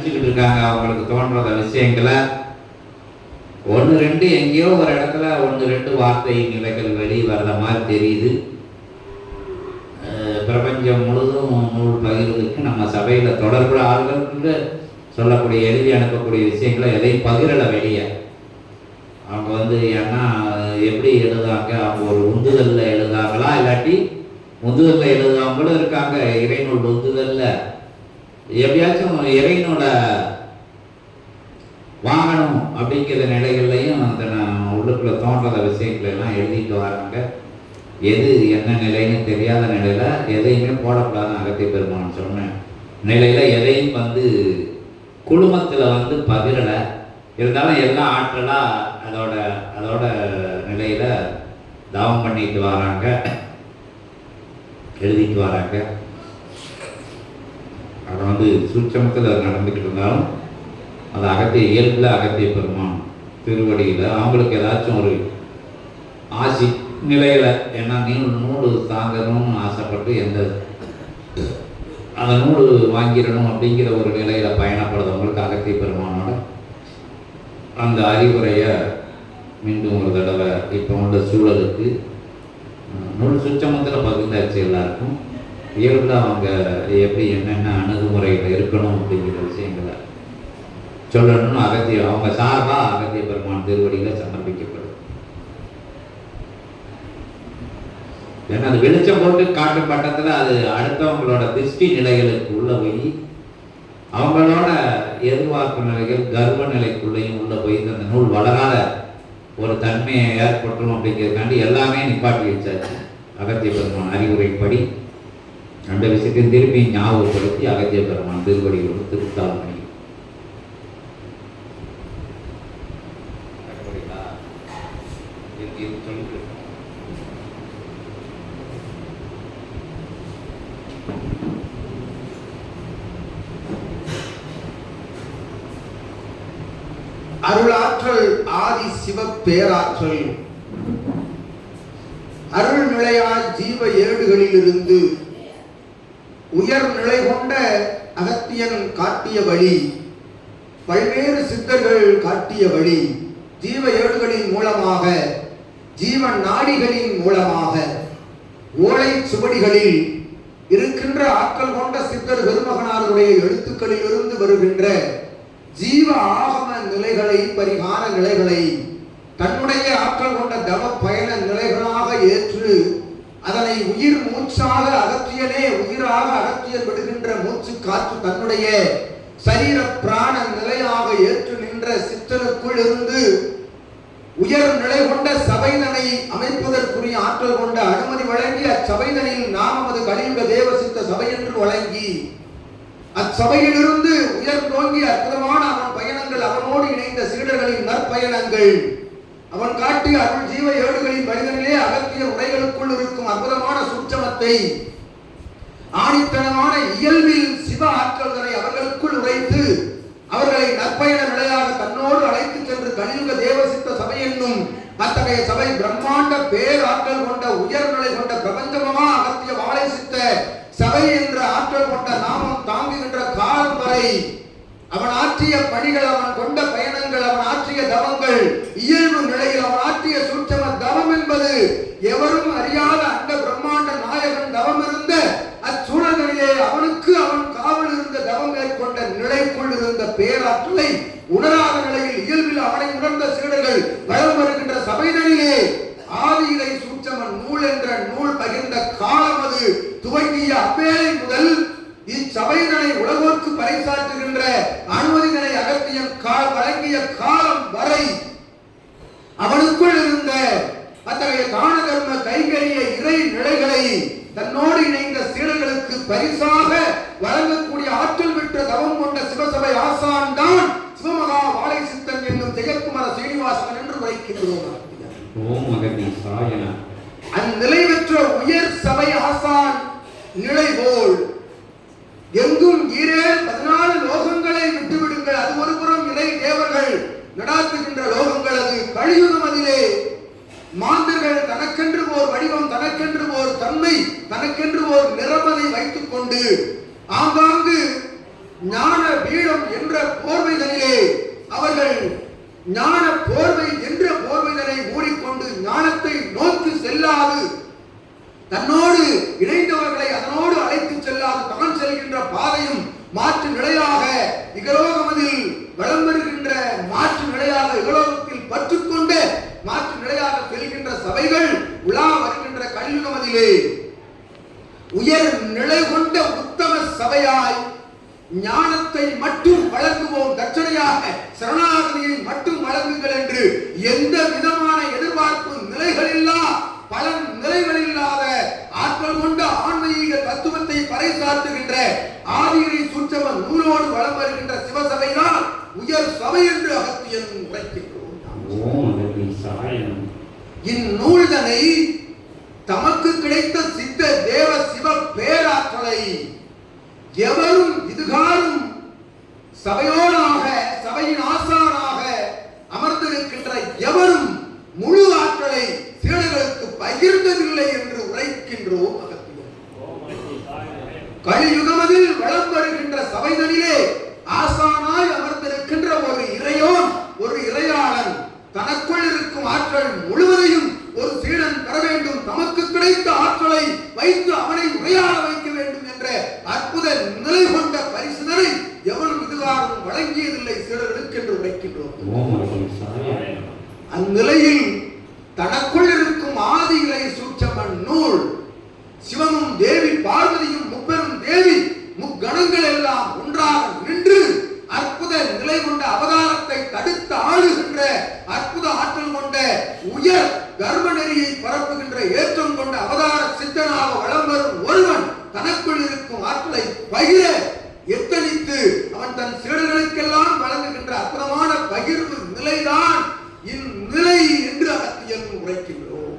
நினச்சிக்கிட்டு இருக்காங்க. அவங்களுக்கு தோன்றத விஷயங்களை ஒன்று ரெண்டு எங்கேயோ ஒரு இடத்துல ஒன்று ரெண்டு வார்த்தை நிலைகள் வெளியே வர்ற மாதிரி தெரியுது. பிரபஞ்சம் முழுதும் நூல் பகிர்வதற்கு நம்ம சபையில் தொடர்புள்ள ஆள்கள் சொல்லக்கூடிய எழுதி அனுப்பக்கூடிய விஷயங்களை எதையும் பகிரலை வெளியே. அவங்க ஏன்னா எப்படி எழுதுறாங்க, அவங்க ஒரு உந்துதலில் எழுதுறாங்களா இல்லாட்டி முந்துதலில் எழுதுறவங்களும் இருக்காங்க. இறைநூல் உந்துதலில் எப்படியாச்சும் இறைநூலை வாங்கணும் அப்படிங்கிற நிலைகள்லையும் அந்த உள்ளுக்குள்ள தோன்றத விஷயங்களை எல்லாம் எழுதிட்டு வராங்க. எது என்ன நிலைன்னு தெரியாத நிலையில எதையுமே போடக்கூடாதுன்னு அகத்திய பெருமான் சொன்ன நிலையில எதையும் குழுமத்தில் பகிரலை. இருந்தாலும் எல்லாம் ஆற்றலா அதோட நிலையில தவம் பண்ணிட்டு வராங்க, எழுதிட்டு வராங்க. அது சூட்சமத்தில் நடந்துக்கிட்டு இருந்தாலும் அது அகத்திய இயல்பில் அகத்திய பெருமான் திருவடியில் அவங்களுக்கு ஏதாச்சும் ஒரு ஆசி நிலையில் ஏன்னா நூல் தாங்கணும்னு ஆசைப்பட்டு அந்த நூல் வாங்கிடணும் அப்படிங்கிற ஒரு நிலையில் பயணப்படுறவங்களுக்கு அகத்திய பெருமானோட அந்த அறிவுரையை மீண்டும் ஒரு தடவை இப்போ உள்ள சூழலுக்கு நூல் சுற்றமத்தில் பகிர்ந்தாச்சு. எல்லாருக்கும் இயல்பில் அவங்க எப்படி என்னென்ன அணுகுமுறையில் இருக்கணும் அப்படிங்கிற விஷயங்களை சொல்லணும்னு அவங்க சார்பாக அகத்திய பெருமான் திருவடியில் சமர்ப்பிக்கப்படும். ஏன்னா அது வெளிச்சம் போட்டு காட்டும் பட்டத்தில் அது அடுத்தவங்களோட திருஷ்டி நிலைகளுக்கு உள்ள போய் அவங்களோட எதிர்பார்ப்பு நிலைகள் கர்வ நிலைக்குள்ளேயும் உள்ள போய் அந்த நூல் வளராத ஒரு தன்மையை ஏற்பட்டுரும் அப்படிங்கிறதுக்காண்டி எல்லாமே நிப்பாட்டி வச்சாச்சு. அகத்திய பெருமான் அறிவுரைப்படி அந்த விஷயத்தையும் திருப்பி ஞாபகப்படுத்தி அகத்திய பெருமான் திருவடிகளோடு திருத்தாள் பண்ணி அருளாற்றல் ஆதி சிவ பேராற்றல் அருள் நிலையாய் ஜீவ ஏடுகளிலிருந்து உயர் நிலை கொண்ட அகத்தியன் காட்டிய வழி, பல்வேறு சித்தர்கள் காட்டிய வழி, ஜீவ ஏடுகளின் மூலமாக ஜீவன் நாடிகளின் மூலமாக ஓலை சுவடிகளில் இருக்கின்ற ஆற்றல் கொண்ட சித்தர் பெருமகனாருடைய எழுத்துக்களில் இருந்து வருகின்ற ஜீவ ஆகம நிலைகளை பரிகார நிலைகளை தன்னுடைய ஆற்றல் கொண்ட தவ பயண நிலைகளாக ஏற்று அதனை உயிர் மூச்சாக அகத்தியனே உயிராக அகத்தியர் விடுகின்ற மூச்சு காற்று தன்னுடைய சரீர பிராண நிலையாக ஏற்று நின்ற சித்தனுக்குள் இருந்து உயர் நிலை கொண்ட சபைதனை அமைப்பதற்குரிய ஆற்றல் கொண்ட அனுமதி வழங்கி அச்சபைதனில் நாமது கலியுக தேவசித்த சபை என்று வழங்கி அச்சபையிலிருந்து உயர் நோங்கி அற்புதமான அவன் பயணங்கள், அவனோடு இணைந்த சீடர்களின் நற்பயணங்கள், அவன் காட்டிய அருள் ஜீவ ஏடுகளின் வழிகளிலே அகத்திய உரைகளுக்குள் இருக்கும் அற்புதமான சூட்சமத்தை ஆணித்தனமான இயல்பில் சிவ ஆற்றல்களை அவர்களுக்குள் உரைத்து அவர்களை நற்பயண நிலையாக தன்னோடு அழைத்து சென்று கலியுக தேவசித்த சபை என்னும் அத்தகைய சபை பிரம்மாண்ட பேராற்றல் கொண்ட உயர்நிலை கொண்ட பிரபஞ்சமா அகத்திய வாழை சித்த சபை என்ற ஆற்றல் கொண்ட நாமம் தாங்குகின்ற காலம் வரை அவன் ஆற்றிய பணிகள், அவன் கொண்ட பயணங்கள், அவன் ஆற்றிய தவங்கள், இயல்பு நிலையில் அவன் ஆற்றிய சூட்சம தவம் என்பது எவரும் அறியாத அந்த பிரம்மாண்ட நாயகன் தவம் இருந்த அச்சூழல்களிலே அவனுக்கு அவன் காவல் இருந்த தவம் மேற்கொண்ட நிலைக்குள் இருந்த பேராற்றலை உணராத நிலையில் இயல்பில் அவனை உணர்ந்த சீடர்கள் வளம் வருகின்ற சபைகளிலே ஆதியிலை சூட்சமன் நூல் என்ற நூல் பகிர்ந்த காலம் அது துவங்கிய அப்பேலை முதல் இச்சபையினை உலகோர்க்கு பறைசாற்றுகின்ற அனுமதிகளை அகத்தியன் வழங்கிய காலம் வரை அவனுக்குள் இருந்த அத்தகைய தான கர்ம கைகரிய இறை நிலைகளை தன்னோடு இணைந்த சீடர்களுக்கு பரிசாக வழங்கக்கூடிய ஆற்றல் பெற்ற தவம் கொண்ட சிவசபை ஆசான் தான் சிவமகா வாழை சித்தன் என்னும் ஜெயக்குமார சீனிவாசன் என்று உரைக்கின்றோம். அந்நிலை பெற்ற உயர் சபை ஆசான் நிலை போல் எங்கும் ஈரேல் 14 லோகங்களை விட்டுவிடுங்கள். அது ஒரு புறம் இறை தேவர்கள் நடாத்துகின்ற லோகங்கள், அது கலியுகம். அதிலே மாந்தர்கள் தனக்கென்று ஓர் வடிவம், தனக்கென்று ஓர் தன்மை, தனக்கென்று ஓர் நிறமதை வைத்துக் கொண்டு ஆங்காங்கு ஞான பீடம் என்ற தன்னோடு இணைந்தவர்களை அதனோடு அழைத்து செல்லாது தான் செல்கின்ற பாதையும் மாற்று நிலையாக இகலோகமதில் வலம் வருகின்ற மாற்று நிலையாக இகலோகத்தில் பற்றுக்கொண்ட மாற்று நிலையாக செல்கின்ற சபைகள் உலா வருகின்ற கலியுகமதிலே உயர் நிலை கொண்ட உத்தம சபையாய் ஞானத்தை மட்டும் வழங்குவோம், தட்சணையாக சரணாகதியை மட்டும் வழங்குங்கள் என்று எந்த விதமான எதிர்பார்ப்பு நிலைகளில்லா பலன் நிலைகளில்லாத ஆற்றல் கொண்ட ஆன்மீக தத்துவத்தை பறைசாற்றுகின்ற ஆதியினை சூட்சம நூலோடு வளம் வருகின்ற சிவசபைதான் உயர் சபை என்று அகத்தியன் உரைக்கின்றோம். இந்நூல்தனை தமக்கு கிடைத்த சித்த தேவ சிவ பேராற்றலை எவரும் இதுகாரும் சபையோடாக சபையின் ஆசானாக அமர்ந்திருக்கின்ற எவரும் முழு ஆற்றலை சீடர்களுக்கு பகிர்ந்ததில்லை என்று உரைக்கின்றோம். கலியுகமதில் வளம் வருகின்ற சபைதனிலே ஆசானாய் அமர்ந்திருக்கின்ற ஒரு இறையோன், ஒரு இறையாளன் தனக்குள் இருக்கும் ஆற்றல் முழுவதையும் ஒரு சீடன் பெற வேண்டும், தமக்கு கிடைத்த ஆற்றலை வைத்து அவனை உரையாட வைக்க வேண்டும் என்ற அற்புத நிலை கொண்ட பரிசுதனை எவனும் இதுகாரும் வழங்கியதில்லை சீடர்களுக்கு என்று உரைக்கின்றோம். அந்நிலையில் தனக்குள் இருக்கும் ஆதி இறை சூட்சம நூல் சிவமும் தேவி பார்வதியும் முப்பெரும் தேவி முக்கணங்கள் எல்லாம் ஒன்றாக நின்று அற்புத நிலை கொண்ட அவதாரத்தை தடுத்து ஆளுகின்ற அற்புத ஆற்றல் கொண்ட உயர் தர்ம நெறியை பரப்புகின்ற ஏற்றம் கொண்ட அவதார சித்தனாக வளம் வரும் ஒருவன் தனக்குள் இருக்கும் ஆற்றலை பகிர எத்தனித்து அவன் தன் சீடர்களுக்கெல்லாம் வழங்குகின்ற அற்புதமான பகிர்வு நிலைதான் இந்நிலை என்று அகத்தியன் உரைக்கின்றோம்.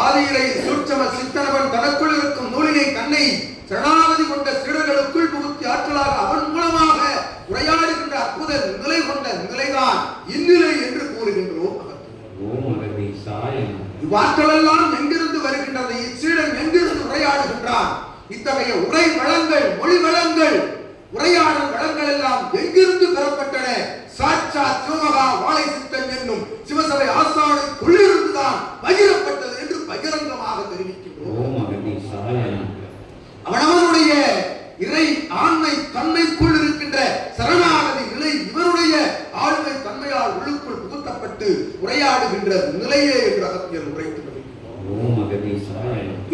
ஆதியிரை சூட்சம சித்தனவன் தனக்குள் இருக்கும் நூலினை தன்னை சரணாகதி கொண்ட சீடர்களுக்குள் புகுத்தி ஆற்றலாக அவன் மூலமாக உரையாடுகின்ற அற்புத நிலை கொண்ட நிலைதான் இந்நிலை என்று கூறுகின்றோம். இவ்வாற்றலெல்லாம் எங்கிருந்து வருகின்றது? இச்சீடன் எங்கிருந்து உரையாடுகின்றான்? இத்தகைய உரை வளங்கள், மொழி வளங்கள், உரையாடல் வளங்கள் எல்லாம் எங்கிருந்து பெறப்பட்டன? சாட்சாத் சிவமகா வாழை சித்தன் என்னும் சிவசபை ஆசானுக்குள்ளிருந்துதான் பகிரப்பட்டது என்று பகிரங்கமாக தெரிவிக்கின்றோம். அவனவனுடைய இறை ஆண்மை தன்மைக்குள் இருக்கின்ற சரணாகதி நிலை இவனுடைய ஆண்மை தன்மையால் உள்ளுக்குள் புகுத்தப்பட்டு உரையாடுகின்ற நிலையே என்று அகத்தியர் உரைக்கின்றது.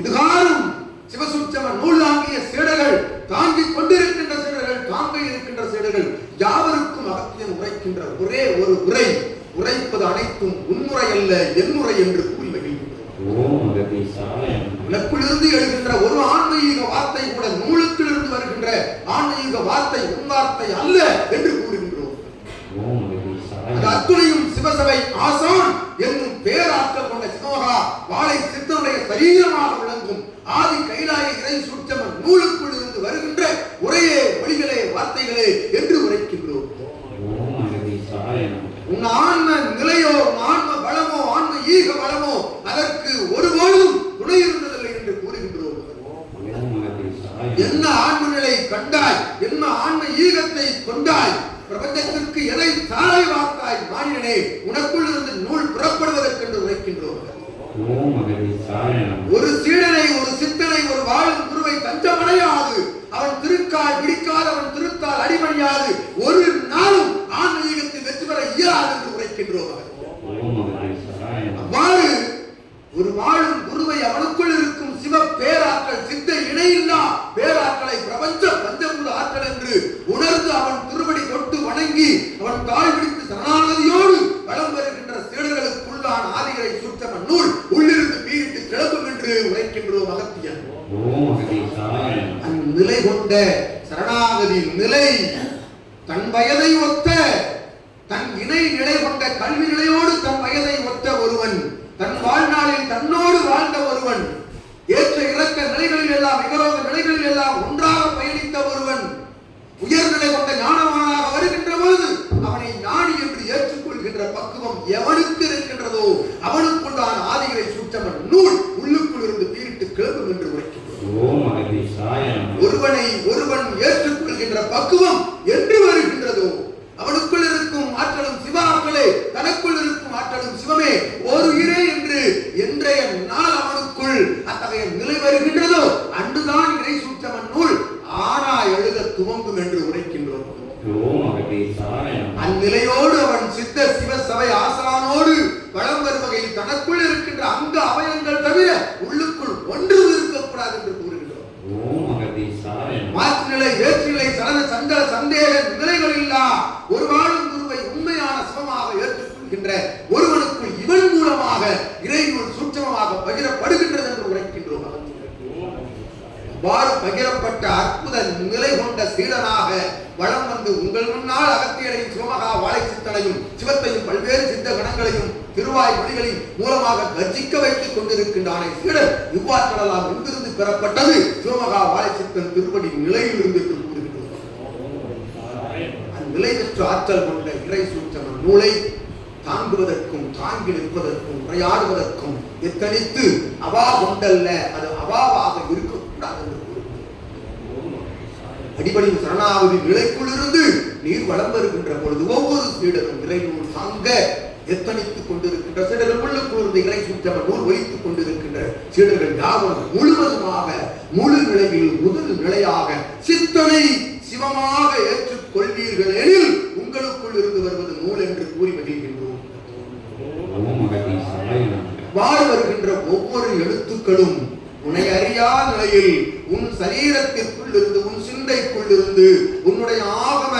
இதுகாரும் சிவசூட்சம நூல் தாங்கிய சீடர்கள், தாங்கிக் கொண்டிருக்கின்ற சீடர்கள், தாங்க இருக்கின்ற சீடர்கள் யாவருக்கும் அகத்தியன் உரைக்கின்ற ஒரே ஒரு உரை, உரைப்பது அனைத்தும் உன்முறை அல்ல என்முறை என்று கூறி மகிழ்கின்றோம். உனக்குள்ளிருந்து எழுகின்ற ஒரு ஆன்மீக வார்த்தை கூட நூலுக்கிலிருந்து வருகின்ற ஆன்மீக வார்த்தை உன் வார்த்தை அல்ல என்று கூறுகின்றோம். அத்துணையும் சிவசபை ஆசான் என்னும் பேராற்றல் கொண்ட சிவமகா வாழை சித்தனுடைய சரீரமாக விளங்கும் ஆதி கைலாய இறை சூட்சம நூலுக்குள் இருந்து வருகின்ற உரையே மொழிகளே வார்த்தைகளே என்று உரைக்கின்றோம். உன் ஆன்ம நிலையோ, ஆன்ம பலமோ, ஆன்ம ஈக பலமோ அதற்கு ஒருபோதும் துணை இருந்ததில்லை என்று கூறுகின்றோம். என்ன ஆன்ம நிலை கண்டாய், என்ன ஆன்ம ஈகத்தை கொண்டாய், பிரபஞ்சத்திற்கு எதை சாலை வார்த்தாய் மானிடனே, உனக்குள் இருந்து நூல் புறப்படுவதற்கென்று உரைக்கின்றோம். ஒரு சீடனை, ஒரு சித்தனை, ஒரு வாழும் குருவை தஞ்சமடையாது, அவன் திருக்கால் பிடிக்காது, அவன் திருத்தால் அடிபணியாது, ஒரு நாளும் ஆன்மீகத்தில் வெற்றி பெற இயலாது என்று உரைக்கின்றோம். அவ்வாறு ஒரு வாழும் குருவை அவனுக்குள் இருக்கும் சிவ பேராற்றல், சித்த இணையில்லா பேராற்றலை பிரபஞ்ச பஞ்சபூத ஆற்றல் என்று உணர்ந்து அவன் திருவடி தொட்டு வணங்கி அவன் தாய் பிடித்து சரணாகதியோடு வளம் வருகின்ற சீடர்களுக்குள்ளான ஆதிகளை சூட்சம நூல் உள்ளிருந்து பீரிட்டு கிளம்பும் என்று உரைக்கின்றோம் அகத்தியன். அந்நிலை கொண்ட சரணாகதி நிலை தன் வயதை ஒத்த, தன் இணை நிலை கொண்ட கல்வி நிலையோடு தன் வயதை ஒத்த ஒருவன், தன் வாழ்நாளில் தன்னோடு வாழ்ந்த ஒருவன், ஏற்ற இறக்க நிலைகளில் எல்லாம் இகலோக நிலைகளில் எல்லாம் ஒன்றாக பயணித்த ஒருவன், உயர்நிலை கொண்ட ஞானவானாக வருகின்ற பொழுது அவனை ஞானி என்று ஏற்றுக்கொள்கின்ற பக்குவம் எவனுக்கு இருக்கின்றதோ அவனுக்குள் தான் ஆதிகளை சூட்சம நூல் உள்ளுக்குள் இருந்து பீரிட்டு கிளம்பும் என்று உரைக்கின்றோம். ஒருவனை ஒருவன் ஏற்றுக்கொள்கின்ற பக்குவம் என்று வருகின்றதோ அவனுக்குள் இருக்கும் ஆற்றலும் சிவ ஆற்றலே, தனக்குள் இருக்கும் ஆற்றலும் சிவமே ஒரு இறை என்று என்றைய நாள் துவங்கும் என்று உரைக்கின்றோம். ஓம் அகதீசாய நமः. அந்நிலையோடு அவன் சித்த சிவ சபை ஆசானோடு வளம் வருவகையில் தனக்குள் இருக்கின்ற அங்க அவயங்கள் தவிர உள்ளுக்குள் ஒன்றும் இருக்கக்கூடாது என்று கூறுகின்றோம். ஓம் அகதீசாய நமः. மாற்று நிலை, வேற்று நிலை, சலன, சந்தன, சந்தேக நிலைகள் இல்லா ஒரு வாழும் குருவை உண்மையான சிவமாக ஏற்றுக்கொள்கின்ற ஒருவனுக்குள் இவன் மூலமாக இறைநூல் சூட்சமமாக பகிரப்படுகின்றது என்று உரைக்கின்றோம். அவ்வாறு பகிரப்பட்ட அற்புத நிலை கொண்ட சீடனாக வளம் வந்து உங்கள் முன்னால் அகத்தியரையும் சிவமகா வாழை சித்தனையும் சிவத்தையும் பல்வேறு சித்த கணங்களையும் திருவாய் மொழிகளின் மூலமாக கர்ஜிக்க வைத்துக் கொண்டிருக்கின்றானே சீடர் இவ்வாற்றலாம் எங்கிருந்து பெறப்பட்டது? சிவமகா வாழை சித்தன் திருப்படி நிலையில் இருந்து கூறுகின்றோம். அந்நிலை பெற்ற ஆற்றல் கொண்ட இறை சூட்சம நூலை தாங்குவதற்கும் தாங்கி நிற்பதற்கும் உரையாடுவதற்கும் எத்தனித்து அவா கொண்டல்ல, அது அவாவாக இருக்கக்கூடாது என்று அடிப்படை சரணாவதி நிலைக்குள் இருந்து நீர் வளம் வருகின்ற பொழுது ஒவ்வொரு சீடரும் இறைநூல் தாங்க எத்தனித்துக் கொண்டிருக்கின்ற சீடர்கள் உள்ளுக்குள் இறை சூட்சம நூல் வைத்துக் கொண்டிருக்கின்ற சீடர்கள் யாவரும் முழுவதுமாக முழு நிலையில் முதல் நிலையாக சித்தனை சிவமாக ஏற்றுக்கொள்வீர்கள் எனில் உங்களுக்குள் இருந்து வருவது நூல் என்று கூறி மகிழ்கின்றோம். வாழ வருகின்ற ஒவ்வொரு எழுத்துக்களும் உன்னை அறியா நிலையில் உன் சரீரத்திற்குள் இருந்து உன் சிந்தைக்குள் இருந்து உன்னுடைய ஆகம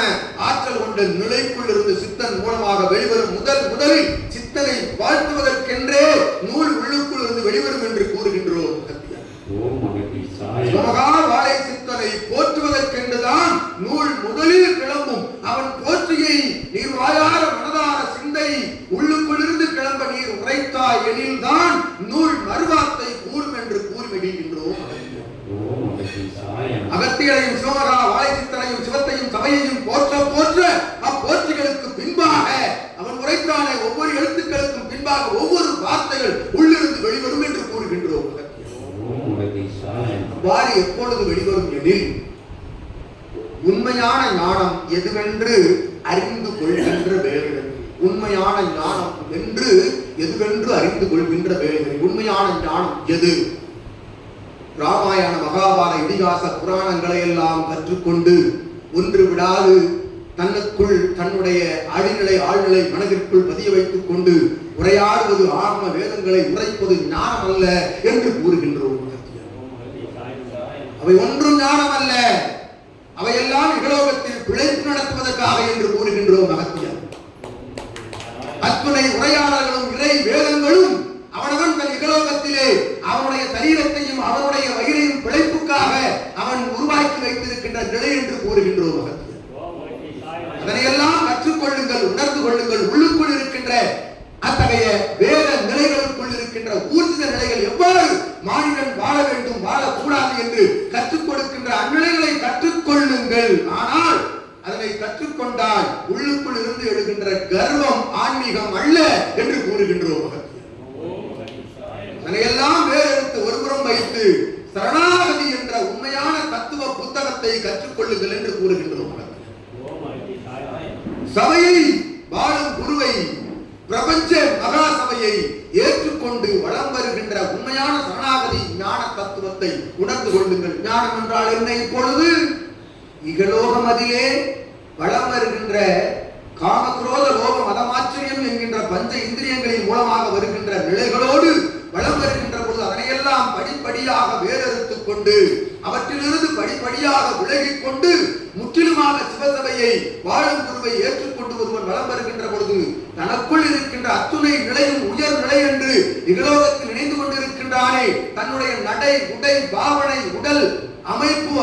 ஆற்றல் கொண்ட நிலைக்குள் இருந்து சித்தன் மூலமாக வெளிவரும் முதலில் சித்தனை வாழ்த்துவதற்கென்றே நூல் உள்ளுக்குள் இருந்து வெளிவரும் என்று கூறுகின்றோம். சிவமகா வாழை சித்தனை போற்றுவதற்கென்றுதான் நூல் முதலில் கிளம்பும். அவன் போற்றியை நீர் வாயார மனதார சிந்தை உள்ளுக்குள்ளிருந்து கிளம்ப நீர் உரைத்தாய் எனில்தான் நூல் மறுவார்த்தை கூறும் என்று கூறி மகிழ்கின்றோம். அகத்தியரையும் சிவமகா வாழை சித்தனையும் சிவத்தையும் சபையையும் போற்ற போற்ற அப்போற்றிகளுக்கு பின்பாக அவன் உரைத்தானே ஒவ்வொரு எழுத்துக்களுக்கும் பின்பாக ஒவ்வொரு வார்த்தைகள் உள்ளிருந்து வெளிவரும் என்று கூறுகின்றோம். அவ்வாறு எப்பொழுது வெளிவரும் எனில் உண்மையான ஞானம் எதுவென்று அறிந்து கொள்கின்ற வேளைகளில், உண்மையான ஞானம் என்று எதுவென்று அறிந்து கொள்கின்ற வேளைகளில் உண்மையான ஞானம் எது? ராமாயண மகாபாரத இதிகாச புராணங்களை எல்லாம் கற்றுக்கொண்டு ஒன்று விடாது தன்னுக்குள் தன்னுடைய அடிநிலை ஆழ்நிலை மனதிற்குள் பதிய வைத்துக் கொண்டு உரையாடுவது ஆகம வேதங்களை உரைப்பது ஞானம் அல்ல என்று கூறுகின்றோம். அவை ஒன்றும் ஞானம் அல்ல, அவையெல்லாம் இகலோகத்தில் பிழைப்பு நடத்துவதற்காக என்று கூறுகின்றோம். அகத்தியர் அத்துணை உரையாடல்களும் இறை வேதங்களும் அவனவன் தன் இகலோகத்திலே அவனுடைய சரீரத்தையும் அவனுடைய வயிறையும் பிழைப்புக்காக அவன் உருவாக்கி வைத்திருக்கின்ற நிலை என்று கூறுகின்றோம். அகத்தியர் அதனையெல்லாம் கற்றுக்கொள்ளுங்கள், உணர்ந்து கொள்ளுங்கள். உள்ளுக்குள் இருக்கின்ற அத்தகைய வேத நிலைகளுக்குள் இருக்கின்ற ஊர்ஜித நிலைகள் எவ்வாறு மாநிலன் வாழ வேண்டும் வாழக்கூடாது என்று கற்றுக் கொடுக்கின்ற அந்நிலைகளை கற்றுக்கொள்ளுங்கள். ஆனால் அதனை கற்றுக்கொண்டால் உள்ளுக்குள் இருந்து எழுகின்ற கர்வம் ஆன்மீகம் அல்ல என்று கூறுகின்றோம். அதனையெல்லாம் வேறெடுத்து ஒருபுறம் வைத்து சரணாகதி என்ற உண்மையான தத்துவ புத்தகத்தை கற்றுக்கொள்ளுங்கள் என்று கூறுகின்றோம். சபையை வாழும் குருவை பிரபஞ்ச மகா சபையை ஏற்றுக்கொண்டு வளம் வருகின்ற உண்மையான சரணாகதி ஞான தத்துவத்தை உணர்ந்து கொள்ளுங்கள். ஞானம் என்றால் என்ன? இப்பொழுது இகலோகம் அதிலே வளம் வருகின்ற காமக்ரோத லோக மதமாச்சரியம் என்கின்ற பஞ்ச இந்திரியங்களின் மூலமாக வருகின்ற நிலைகளோடு வளம் வருகின்ற பொழுது அதனையெல்லாம் படிப்படியாக வேறறுத்துக் கொண்டு அவற்றிலிருந்து படிப்படியாக விலகிக் கொண்டு முற்றிலுமாக சிவசபையை வாழும் குருவை ஏற்றுக்கொண்டு ஒருவன் வளம் வருகின்ற பொழுது தனக்குள் இருக்கின்ற அத்துணை நிலையும் உயர் நிலை என்று இகலோகத்தில் இணைந்து கொண்டிருக்கின்றானே, தன்னுடைய நடை உடை பாவனை உடல் அமைப்பு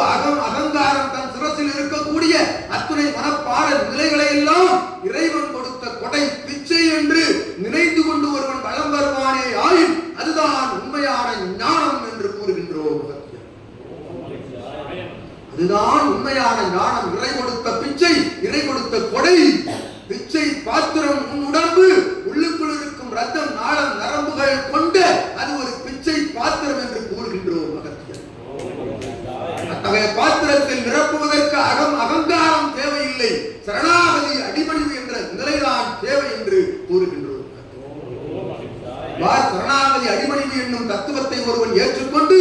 அகங்காரம் தன் சிரசில் இருக்கக்கூடிய அத்துணை மனப்பாட நிலைகளை எல்லாம் இறைவன் கொடுத்த கொடை பிச்சை என்று நினைத்து கொண்டு ஒருவன் வளம் வருவானே ஆயின் அதுதான் உண்மையான ஞானம் என்று கூறுகின்றோம். அதுதான் உண்மையான ஞானம். இறை கொடுத்த பிச்சை, இறை கொடுத்த கொடை, பிச்சை பாத்திரம் உன் உடம்பு உள்ளுக்குள் இருக்கும் ரத்தம் நாளம் நரம்புகள் கொண்ட அது ஒரு பிச்சை பாத்திரம் என்று கூறுகின்றோம். அத்தகைய பாத்திரத்தில் நிரப்புவதற்கு அகங்காரம் தேவையில்லை, சரணாகதி அடிபணிவு என்ற நிலைதான் தேவை என்று கூறுகின்றோம். சரணாகதி அடிபணிவு என்னும் தத்துவத்தை ஒருவன் ஏற்றுக்கொண்டு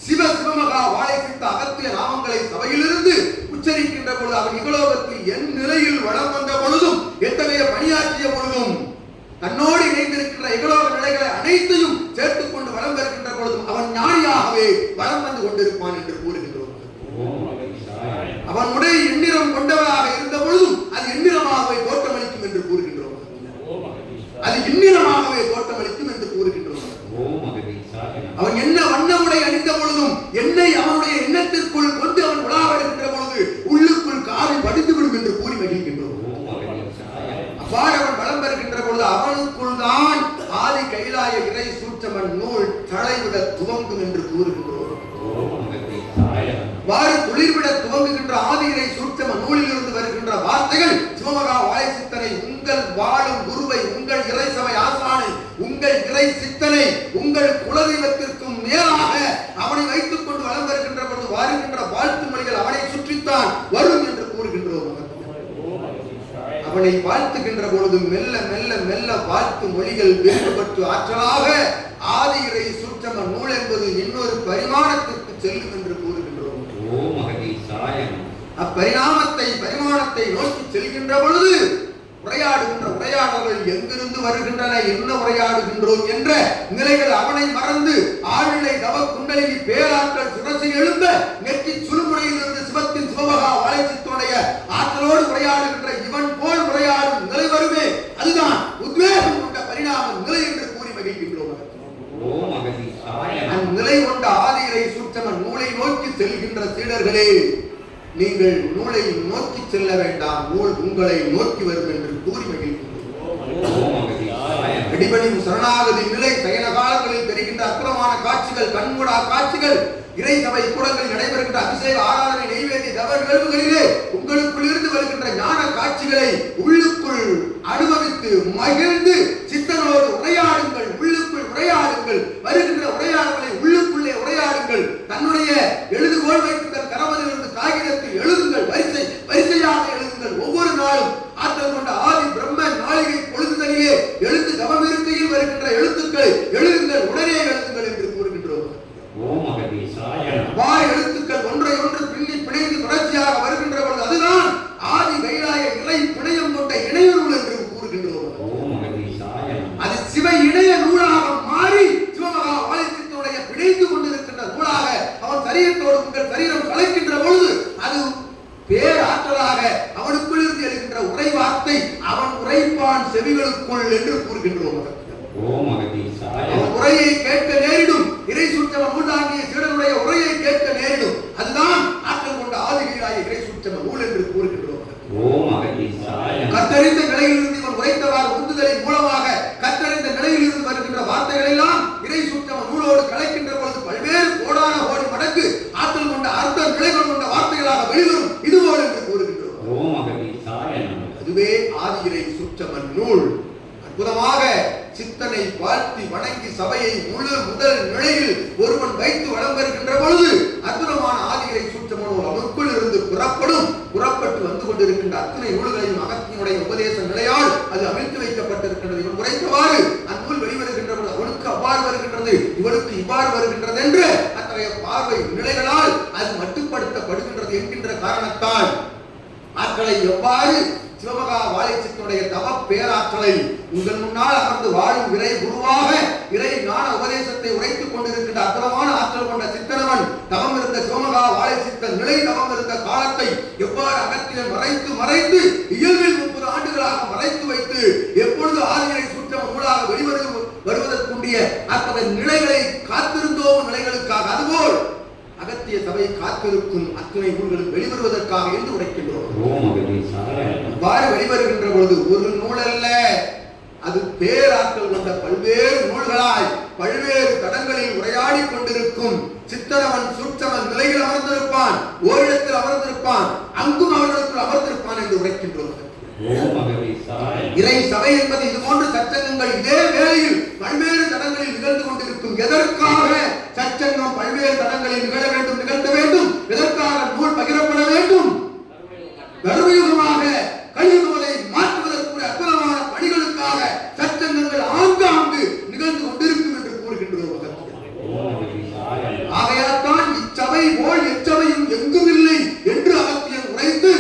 சிவமகா வாழை சித்த அகத்திய நாமங்களை சபையிலிருந்து உச்சரிக்க பொழுது, அவன் இகலோகத்தில் என் நிலையில் வளம் வந்த பொழுதும், எத்தகைய பணியாற்றிய பொழுதும், தன்னோடு இணைந்திருக்கின்ற இகலோக நிலைகளை அனைத்தையும் சேர்த்துக் கொண்டு வளம் பெறுகின்ற பொழுதும் அவன் ஞானியாகவே வளம் வந்து கொண்டிருப்பான் என்று கூறுகின்றோம். அவன் உடைய எண்ணிறம் கொண்டவராக இருந்த பொழுதும் அது எண்ணிறமாகவே தோற்றமளிக்கும் என்று கூறுகின்றோம். அது எண்ணிறமாகவே தோற்றமளிக்கும் என்று கூறுகின்றோம். அவன் என்ன வண்ண உடை அணிந்த பொழுதும் என்னை அவனுடைய எண்ணத்திற்குள் கொண்டு அவன் உலா வருகின்ற பொழுது உள்ளுக்குள் காவி படித்துவிடும் என்று கூறி மகிழ்கின்றோம். அவ்வாறு அவன் வளம் பெறுகின்ற பொழுது அவனுக்குள் தான் ஆதி கைலாய இறை சூட்சமன் நூல் தழைவிட துவங்கும் என்று கூறுகின்றோம். வாறு துளிர்விட துவங்குகின்ற ஆதி இறை சூட்சமன் நூலில் இருந்து வருகின்ற வார்த்தைகள் சிவமகா வாழைச்சித்தனை, உங்கள் வாழும் குருவை, உங்கள் இறை சபை ஆசானை, உங்கள் இறை சித்தனை, உங்கள் குலதெய்வத்திற்கும் மேலாக அவனை வைத்துக் கொண்டு வளம் வருகின்ற பொழுது வருகின்ற வாழ்த்து மொழிகள் அவனை சுற்றித்தான் வரும் என்று கூறுகின்றோம். அவனை வாழ்த்துகின்ற பொழுது மெல்ல மெல்ல மெல்ல வாழ்த்து மொழிகள் வேறுபட்டு ஆற்றலாக ஆதி இறை சூட்சம நூல் என்பது இன்னொரு பரிமாணத்திற்கு செல்லும் என்று கூறுகின்றோம். பரிமாணத்தை நோக்கி செல்கின்ற பொழுது உரையாடுகின்ற உரையாடல்கள் எங்கிருந்து வருகின்றன, என்ன உரையாடுகின்றோம் என்ற நிலைகள் அவனை மறந்து ஆழ்நிலை தவ குண்டலினி பேராற்றல் சுரசி எழுந்த நெற்றி சுழுமுனையிலிருந்து சிவத்தின் சிவமகா வாழைச்சித்தோடைய ஆற்றலோடு உரையாடுகின்ற இவன் போல் உரையாடும் நிலை வருமே, அதுதான் உத்வேகம் கொண்ட பரிணாம நிலை என்று கூறி மகிழ்கின்றோம். அந்நிலை கொண்ட ஆதி இறை சூட்சமன் நூலை நோக்கி செல்கின்ற சீடர்களே, நீங்கள் நூலை நோக்கி செல்ல வேண்டாம், நூல் உங்களை நோக்கி வரும் என்று கூறி மகிழ்கின்றோம். அடிபணியும் சரணாகதி நிலை சயன காலங்களில் தெரிகின்ற அற்புதமான காட்சிகள், கண்கூடா காட்சிகள், இறை சபை கூடங்களில் நடைபெறுகின்ற அபிஷேக ஆராதனை நெய்வேதிய தவ நிகழ்வுகளிலே உங்களுக்குள் இருந்து வருகின்ற ஞான காட்சிகளை உள்ளுக்குள் அனுபவித்து மகிழ்ந்து சித்தனோடு உரையாடுங்கள். உள்ளுக்குள் உரையாடுங்கள். வருகின்ற உரையாடல்களை உள்ளுக்குள்ளே உரையாடுங்கள். தன்னுடைய எழுதுகோள் வைத்து தன் கரமதிலிருந்து காகிதத்தில் எழுதுங்கள். வரிசையாக எழுதுங்கள். ஒவ்வொரு நாளும் ஆற்றல் கொண்ட ஆதி பிரம்ம நாளிகை பொழுதுதனிலே எழுத்து தவம் இருக்கையில் வருகின்ற எழுத்துக்களை எழுதுங்கள், உடனே எழுதுங்கள் என்று கூறுகின்றோம். எழுத்துக்கள் ஒன்றை ஒன்று பின்னி பிணைந்து தொடர்ச்சியாக வருகின்ற பொழுது அதுதான் ஆதி கைலாய இறை பிணையம் கொண்ட இணைய நூல் என்று கூறுகின்றோம். அது சிவ இணைய நூலாக மாறி சிவமகா வாழைச்சித்தனுடைய பிணைந்து கொண்டிருக்கின்ற நூலாக அவன் சரீரத்தோடு உங்கள் சரீரம் கலைக்கின்ற பொழுது அது பேராற்றலாக அவனுக்குள் இருந்து எழுகின்ற உரை வார்த்தை அவன் உரைப்பான் செவிகளுக்குள் என்று கூறுகின்றோம். அவன் உரையை கேட்க நேரிடும். இறை சூட்சம நூல் தாங்கிய சீடனுடைய உரையை கேட்க நேரிடும். அதுதான் ஆற்றல் கொண்ட ஆதி கைலாய இறை சூட்சம நூல் என்று கூறுகின்றோம். கத்தறிந்த நிலையிலிருந்து இவன் உரைத்தவாறு உந்துதலின் மூலமாக கத்தறிந்த நிலையிலிருந்து வருகின்ற வார்த்தைகள் எல்லாம் இறை சூட்சம நூலோடு கலைக்கின்ற பொழுது பல்வேறு கோடான கோடி மடங்கு ஆற்றல் கொண்ட அர்த்த நிலைகள் கொண்ட வார்த்தைகளாக வெளிவரும் இதுபோல் என்று கூறுகின்றோம். அதுவே ஆதி இறை சூட்சம நூல். அற்புதமாக சித்தனை வாழ்த்தி வணங்கி சபையை முழு முதல் நிலையில் ஒருவன் வைத்து வளம் வருகின்ற பொழுது அற்புதமான ஆதி இறை சூட்சம நூல் அவனுக்குள் இருந்து புறப்பட்டு வந்து கொண்டிருக்கின்ற அத்தனை நூல்களையும் அகத்தினுடைய உபதேச நிலையால் அது அமைத்து வைக்கப்பட்டிருக்கின்றது. இவன் உரைத்தவாறு அந்நூல் வெளிவருகின்ற பொழுது அவனுக்கு அவ்வாறு வருகின்றது, இவனுக்கு இவ்வாறு வருகின்றது என்று அத்தகைய பார்வை நிலைகளால் அது மட்டுப்படுத்தப்படுகின்றது என்கின்ற காரணத்தால் ஆற்றலை எவ்வாறு சிவமகா வாழைச்சித்தனுடைய தவ பேராற்றலை உங்கள் முன்னால் அமர்ந்து வாழும் இறை குருவாக இறை ஞான உபதேசத்தை உரைத்துக் கொண்டிருக்கின்ற அற்புதமான ஆற்றல் கொண்ட சித்தனவன் தவம் இருந்த சிவமகா வாழைச்சித்தன் நிலை தவம் இருந்த காலத்தை எவ்வாறு அகத்திலே மறைத்து இயல்பில் 30 ஆண்டுகளாக மறைத்து வைத்து எப்பொழுது ஆதியை சூட்சம நூலாக வருவதற்குண்டிய அத்தகைய நிலைகளை காத்திருந்தோம் நிலைகளுக்காக அதுபோல் அகத்திய சபை காத்திருக்கும் அத்தனை நூல்களும் வெளிவருவதற்காக என்று உரைக்கின்றோம். வெளிவருகின்ற பொழுது ஒரு நூல் அல்ல, அது பேராற்றல் கொண்ட பல்வேறு நூல்களாய் பல்வேறு தடங்களில் உரையாடி கொண்டிருக்கும். சித்தனவன் சூட்சமன் நிலையில் அமர்ந்திருப்பான், ஓரிடத்தில் அமர்ந்திருப்பான், அங்கும் அவர்களுக்குள் அமர்ந்திருப்பான் என்று உரைக்கின்றோம். இறை சபை என்பது இது போன்ற சச்சங்கங்கள் இதே வேளையில் பல்வேறு தடங்களில் நிகழ்ந்து கொண்டிருக்கும். எதற்காக சச்சங்கம் பல்வேறு தடங்களில் நிகழ்த்த வேண்டும்? எதற்காக நூல் பகிரப்பட வேண்டும்? தர்மயுகமாக கலியுகத்தை மாற்றுவதற்குரிய அற்புதமான பணிகளுக்காக சச்சங்கங்கள் ஆங்காங்கு நிகழ்ந்து கொண்டிருக்கும் என்று கூறுகின்றோம். ஆகையால்தான் இச்சபை போல் எச்சபையும் எங்கும் இல்லை என்று அகத்தியன் உரைத்து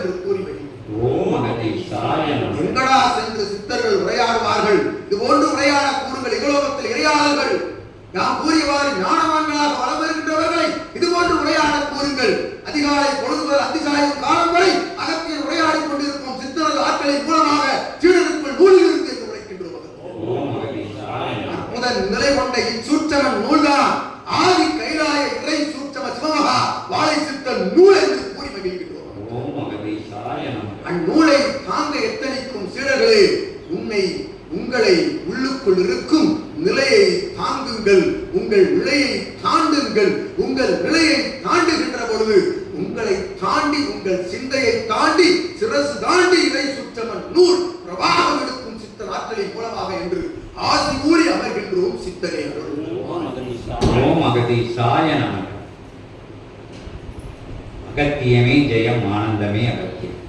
என்று கூறி வருகிறேன். ஓம் அகதீசாய நமக. எங்கடா சென்று சித்தர்கள் உரையாடுவார்கள், இது போன்று உரையாட கூறுங்கள். இகலோகத்தில் இறையாளர்கள் நாம் கூறியவாறு ஞானவான்களாக வளம் வருகின்றவர்களை இது போன்று உரையாட கூறுங்கள். அதிகாலை பொழுதுகள் அதிசாயும் காலம் வரை அகத்தியர் உரையாடிக் கொண்டிருக்கும் சித்தர்கள் ஆட்களின் மூலமாக சீடருக்குள் நூலிலிருந்து என்று உரைக்கின்றோம். ஓம் அகதீசாய நமக. முதல் நிலை கொண்ட இச்சூட்சம நூல்தான் ஆதி கைலாய இறை சூட்சம சிவமகா வாழை சித்த நூல் என்று கூறி மகிழ்கின்றோம். ஓம் அகதீசாய நமக. அந்நூலை தாங்க எத்தனிக்கும் சீடர்களே, உங்களை உள்ளுக்குள் இருக்கும் நிலையை தாங்குங்கள், உங்கள் நிலையை தாண்டுங்கள். உங்கள் நிலையை தாண்டுகின்ற பொழுது உங்களை தாண்டி, உங்கள் சிந்தையை தாண்டி, சிரசு தாண்டி இறை சுற்றம நூல் பிரவாகம் எடுக்கும் சித்தர் ஆற்றலின் மூலமாக என்று ஆசி கூறி அமர்கின்றோம். சித்தரே ஓம் அகதீசாய நமக. அகத்தியமே ஜெயம், ஆனந்தமே அகத்தியம்.